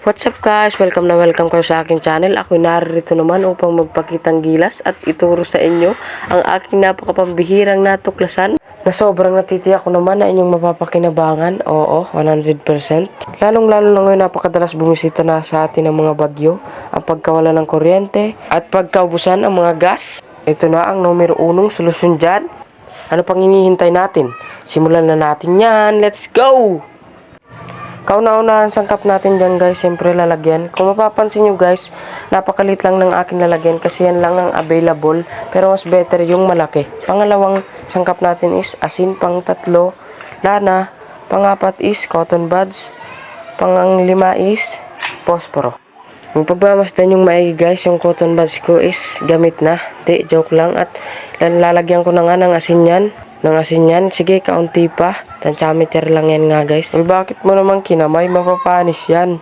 What's up guys? Welcome kayo sa aking channel. Ako narito naman upang magpakitang gilas at ituro sa inyo ang aking napakapambihirang natuklasan na sobrang natitiyak ko naman na inyong mapapakinabangan. Oo, 100%. Lalong-lalo na ngayon napakadalas bumisita na sa atin ang mga bagyo, ang pagkawala ng kuryente at pagkaubusan ng mga gas. Ito na ang numero 1 solusyon dyan. Ano pang hinihintay natin? Simulan na natin yan. Let's go! Kauna-unahan sangkap natin dyan guys, siyempre lalagyan. Kung mapapansin nyo guys, napakalit lang ng aking lalagyan kasi yan lang ang available. Pero mas better yung malaki. Pangalawang sangkap natin is asin, pang tatlo, lana, pangapat is cotton buds, panglima is posporo. Yung pagmamasdan yung maigi guys, yung cotton buds ko is gamit na. Di, joke lang. At lalagyan ko na nga ng asin yan. Sige, kaunti pa. Tantiameter lang yan nga guys. Uy, bakit mo naman kinamay? Mapapanis yan.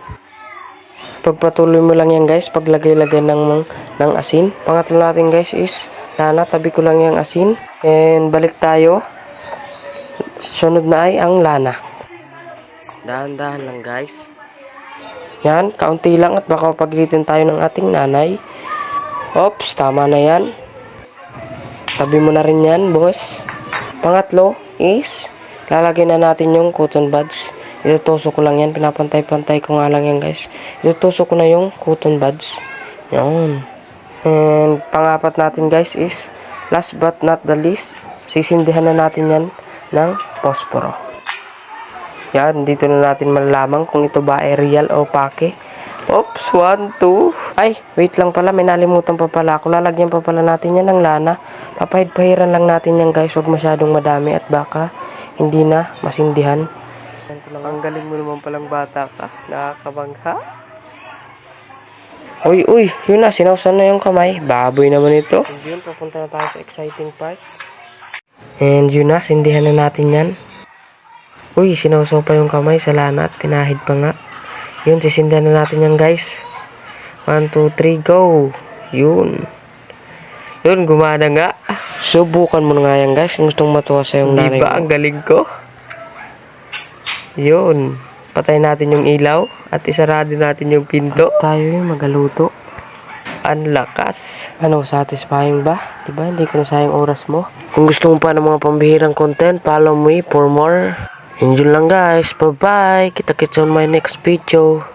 Pagpatuloy mo lang yan guys, paglagay-lagay ng asin. Pangatlo natin guys is lana. Tabi ko lang yung asin. And balik tayo. Sunod na ay ang lana. Dahan-dahan lang guys. Yan, kaunti lang at baka paglitin tayo ng ating nanay. Oops, tama na yan. Tabi mo na rin yan, boss. Pangatlo is lalagyan na natin yung cotton buds. Itutusok ko lang yan, pinapantay-pantay ko nga lang yan guys. Itutusok ko na yung cotton buds. Yan. And pangapat natin guys is last but not the least, sisindihan na natin yan ng posporo. Yan, dito na natin malalaman kung ito ba ay real o pake. Oops, 1, 2. Ay, wait lang pala, may nalimutan pa pala ako. Lalagyan pa pala natin yan ng lana. Papahid-pahiran lang natin yan guys, huwag masyadong madami at baka hindi na masindihan. Ang galing mo naman palang bata ka, nakakabangha. Uy, yun na, sinawsan na yung kamay. Baboy naman ito. And yun, papunta na tayo sa exciting part. And yun na, sindihan na natin yan. Uy, sinawsaw pa yung kamay sa lana at pinahid pa nga. Yun, sisindihan na natin yan guys. 1, 2, 3, go! Yun, gumana nga. Subukan mo nga yan guys kung gustong matuwa sa yung nanay mo. Diba ang galing ko? Yun, patay natin yung ilaw at isarado natin yung pinto. Tayo yung magaluto. Ang lakas. Ano, satisfying ba? Diba, hindi ko nasayang oras mo. Kung gusto mo pa ng mga pambihirang content, follow me for more. And yun lang guys, bye bye. Kita-kits on my next video.